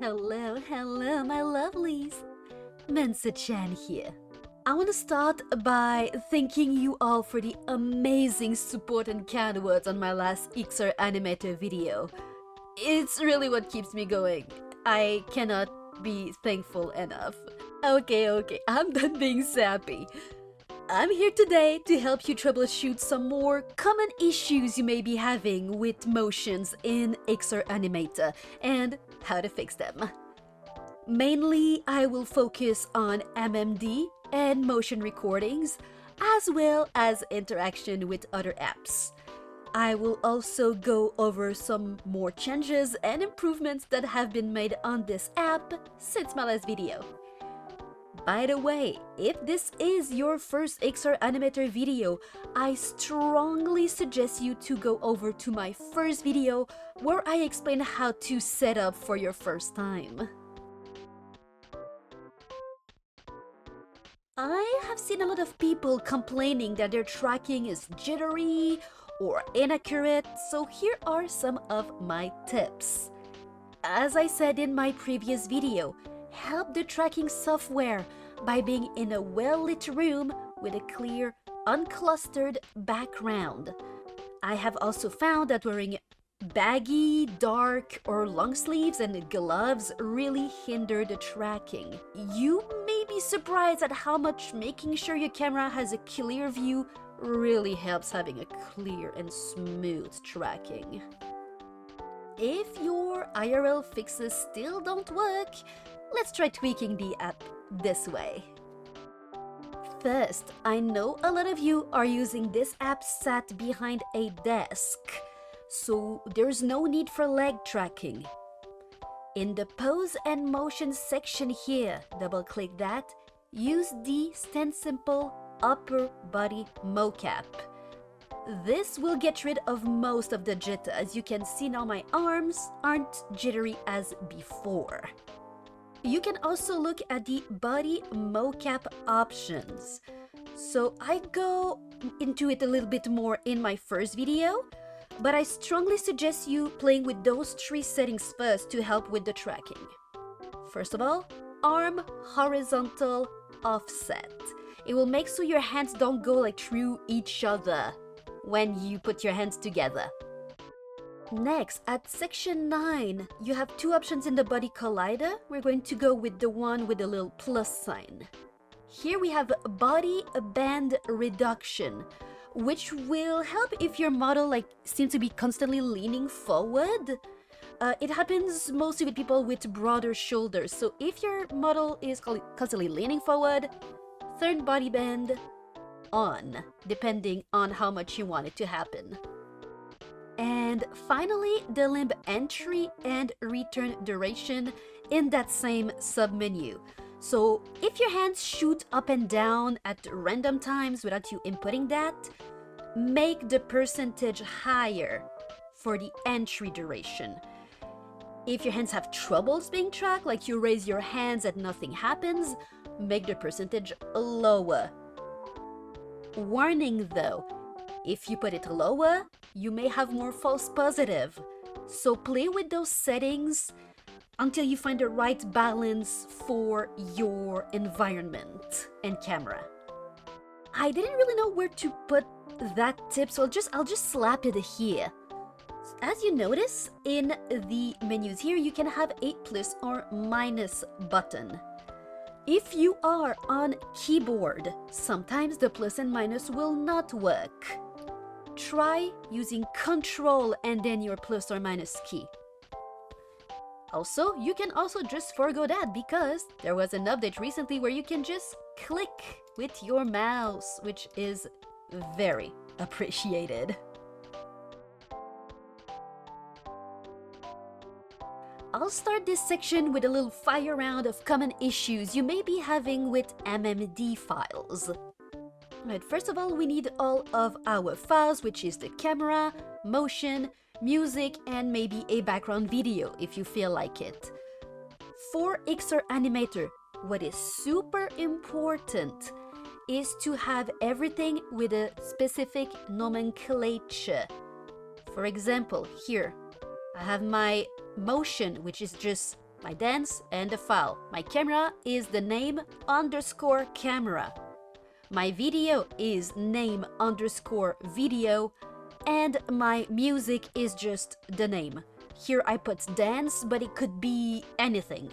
Hello, my lovelies. Mensa-chan here. I want to start by thanking you all for the amazing support and kind words on my last XRAnimator video. It's really what keeps me going. I cannot be thankful enough. Okay, I'm done being sappy. I'm here today to help you troubleshoot some more common issues you may be having with motions in XRAnimator and how to fix them. Mainly, I will focus on MMD and motion recordings, as well as interaction with other apps. I will also go over some more changes and improvements that have been made on this app since my last video. By the way, if this is your first XRAnimator video, I strongly suggest you to go over to my first video where I explain how to set up for your first time. I have seen a lot of people complaining that their tracking is jittery or inaccurate, so here are some of my tips. As I said in my previous video, help the tracking software by being in a well-lit room with a clear, unclustered background. I have also found that wearing baggy, dark, or long sleeves and gloves really hinder the tracking. You may be surprised at how much making sure your camera has a clear view really helps having a clear and smooth tracking. If your IRL fixes still don't work, let's try tweaking the app this way. First, I know a lot of you are using this app sat behind a desk, so there's no need for leg tracking. In the pose and motion section here, double-click that, use the Stand Simple Upper Body Mocap. This will get rid of most of the jitter. As you can see now, my arms aren't jittery as before. You can also look at the body mocap options. So I go into it a little bit more in my first video, but I strongly suggest you playing with those three settings first to help with the tracking. First of all, arm horizontal offset. It will make so your hands don't go like through each other when you put your hands together. Next, at section 9, you have two options in the body collider. We're going to go with the one with the little plus sign. Here we have body band reduction, which will help if your model seems to be constantly leaning forward. It happens mostly with people with broader shoulders. So if your model is constantly leaning forward, turn body band on, depending on how much you want it to happen. And finally, the limb entry and return duration in that same submenu. So if your hands shoot up and down at random times without you inputting that, make the percentage higher for the entry duration. If your hands have troubles being tracked, like you raise your hands and nothing happens, make the percentage lower. Warning though, if you put it lower, you may have more false positive. So play with those settings until you find the right balance for your environment and camera. I didn't really know where to put that tip, so I'll just slap it here. As you notice, in the menus here, you can have a plus or minus button. If you are on keyboard, sometimes the plus and minus will not work. Try using Control and then your plus or minus key. Also, you can also just forgo that because there was an update recently where you can just click with your mouse, which is very appreciated. I'll start this section with a little fire round of common issues you may be having with MMD files. Right, first of all, we need all of our files, which is the camera, motion, music, and maybe a background video if you feel like it. For XRAnimator, what is super important is to have everything with a specific nomenclature. For example, here, I have my motion, which is just my dance, and the file. My camera is the name underscore camera. My video is name underscore video, and my music is just the name. Here I put dance, but it could be anything.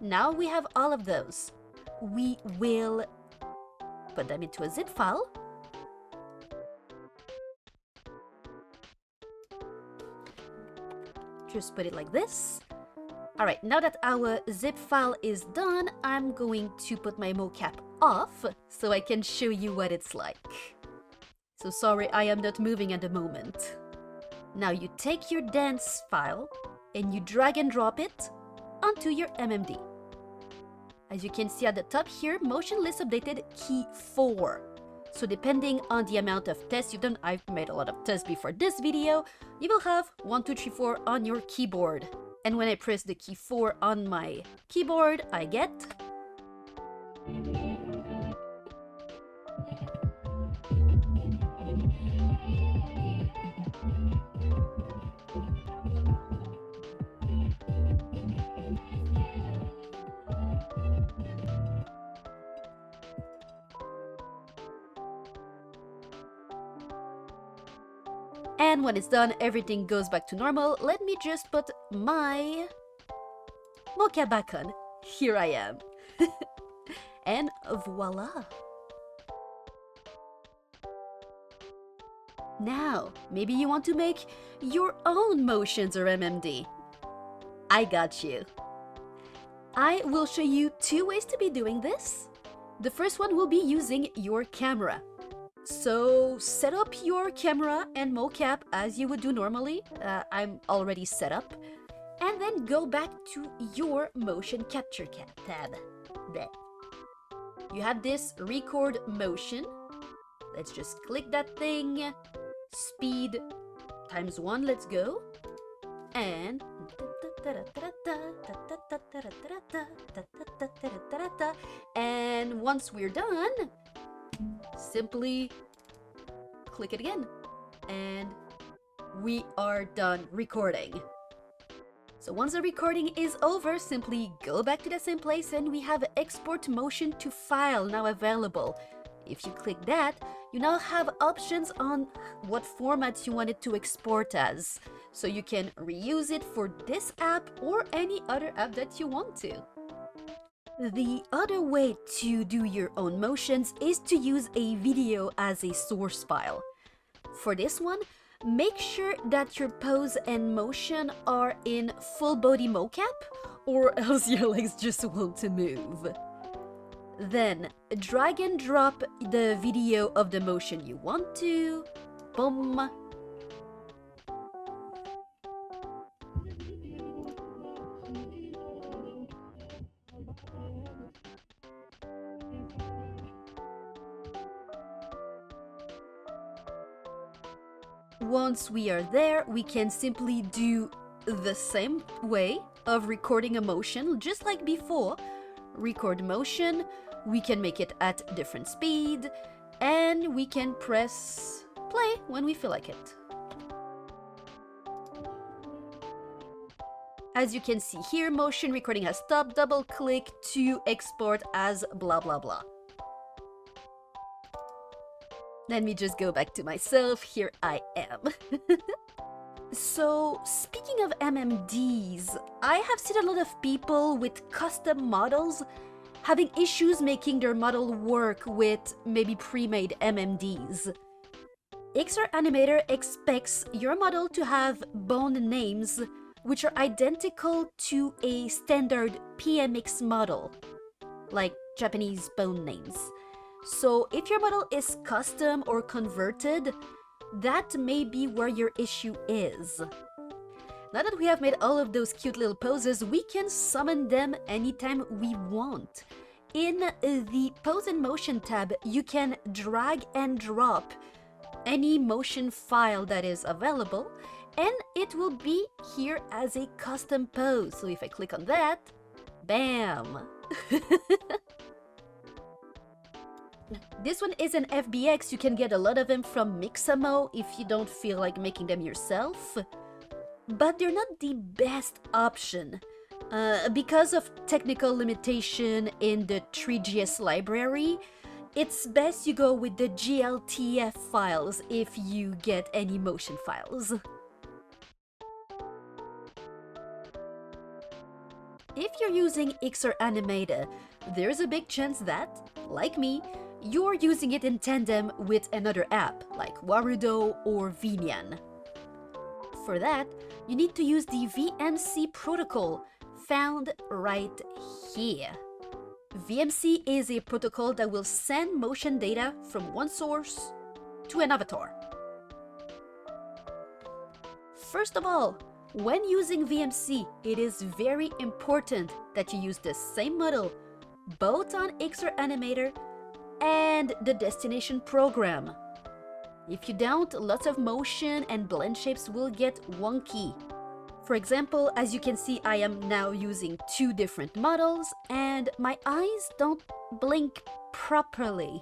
Now we have all of those. We will put them into a zip file. Just put it like this. Alright, now that our zip file is done, I'm going to put my mocap off so I can show you what it's like. So sorry, I am not moving at the moment. Now you take your dance file and you drag and drop it onto your MMD. As you can see at the top here, motion list updated key 4. So depending on the amount of tests you've done, I've made a lot of tests before this video, you will have 1, 2, 3, 4 on your keyboard. And when I press the key 4 on my keyboard, I get... And when it's done, everything goes back to normal. Let me just put my mocap back on. Here I am. And voila. Now, maybe you want to make your own motions or MMD. I got you. I will show you 2 ways to be doing this. The first one will be using your camera. So set up your camera and mocap as you would do normally. I'm already set up. And then go back to your motion capture tab. There. You have this record motion. Let's just click that thing. Speed ×1, let's go. And once we're done, simply click it again, and we are done recording. So once the recording is over, simply go back to the same place and we have export motion to file now available. If you click that, you now have options on what formats you want it to export as. So you can reuse it for this app or any other app that you want to. The other way to do your own motions is to use a video as a source file. For this one, make sure that your pose and motion are in full body mocap, or else your legs just won't move. Then, drag and drop the video of the motion you want to. Boom. Once we are there, we can simply do the same way of recording a motion, just like before. Record motion, we can make it at different speed, and we can press play when we feel like it. As you can see here, motion recording has stopped. Double click to export as blah blah blah. Let me just go back to myself. Here I am. So, speaking of MMDs, I have seen a lot of people with custom models having issues making their model work with maybe pre-made MMDs. XRAnimator expects your model to have bone names which are identical to a standard PMX model, like Japanese bone names. So if your model is custom or converted, that may be where your issue is. Now that we have made all of those cute little poses, we can summon them anytime we want. In the Pose and Motion tab, you can drag and drop any motion file that is available, and it will be here as a custom pose. So if I click on that, bam! This one is an FBX. You can get a lot of them from Mixamo if you don't feel like making them yourself. But they're not the best option. Because of technical limitation in the 3GS library, it's best you go with the GLTF files if you get any motion files. If you're using XRAnimator, there's a big chance that, like me, you're using it in tandem with another app like Warudo or Vinian. For that, you need to use the VMC protocol found right here. VMC is a protocol that will send motion data from one source to an avatar. First of all, when using VMC, it is very important that you use the same model both on XRAnimator and the destination program. If you don't, lots of motion and blend shapes will get wonky. For example, as you can see, I am now using two different models and my eyes don't blink properly.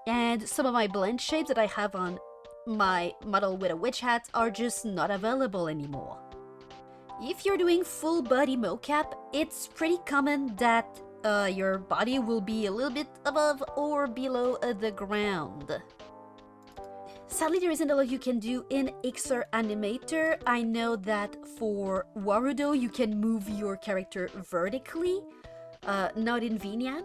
And some of my blend shapes that I have on my model with a witch hat are just not available anymore. If you're doing full body mocap, it's pretty common that your body will be a little bit above or below the ground. Sadly, there isn't a lot you can do in XRAnimator. I know that for Warudo, you can move your character vertically, not in Vinian.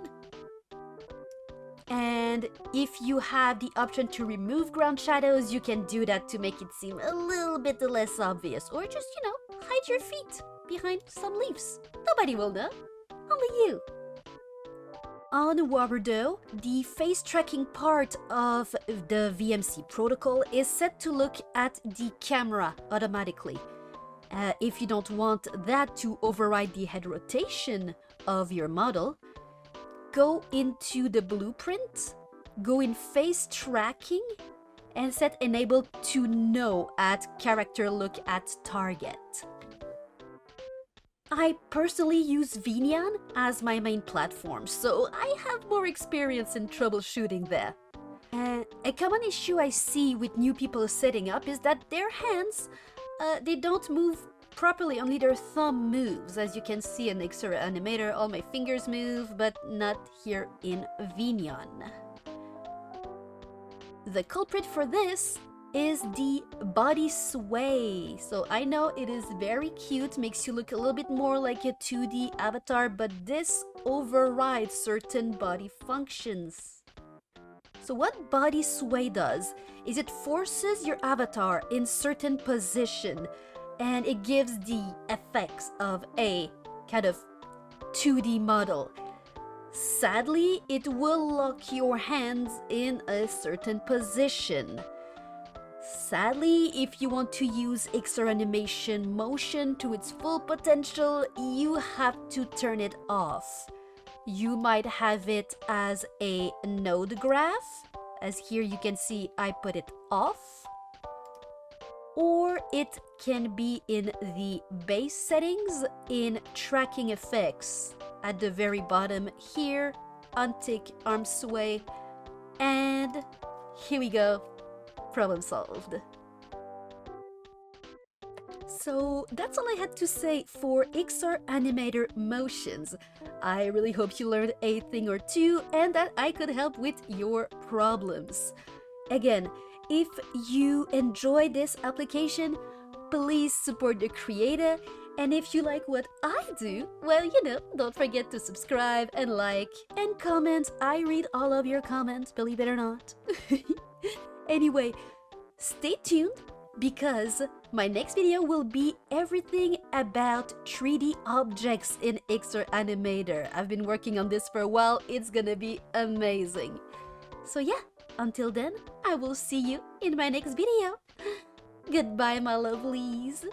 And if you have the option to remove ground shadows, you can do that to make it seem a little bit less obvious. Or just, hide your feet behind some leaves. Nobody will know, only you. On Warudo, the face tracking part of the VMC protocol is set to look at the camera automatically. If you don't want that to override the head rotation of your model, go into the blueprint, go in face tracking, and set enable to no at character look at target. I personally use Vinian as my main platform, so I have more experience in troubleshooting there. A common issue I see with new people setting up is that their hands, they don't move properly, only their thumb moves. As you can see in XRAnimator, all my fingers move, but not here in Vinian. The culprit for this is the body sway. So I know it is very cute, makes you look a little bit more like a 2D avatar, but this overrides certain body functions. So what body sway does is it forces your avatar in certain position and it gives the effects of a kind of 2D model. Sadly, it will lock your hands in a certain position. Sadly, if you want to use XRAnimation motion to its full potential, you have to turn it off. You might have it as a node graph, as here you can see I put it off, or it can be in the base settings in tracking effects at the very bottom here, untick arm sway, and here we go. Problem solved. So that's all I had to say for XRAnimator motions. I really hope you learned a thing or two and that I could help with your problems. Again, if you enjoy this application, please support the creator, and if you like what I do, well, don't forget to subscribe and like and comment. I read all of your comments, believe it or not. Anyway, stay tuned because my next video will be everything about 3D objects in XRAnimator. I've been working on this for a while. It's gonna be amazing. So yeah, until then, I will see you in my next video. Goodbye, my lovelies.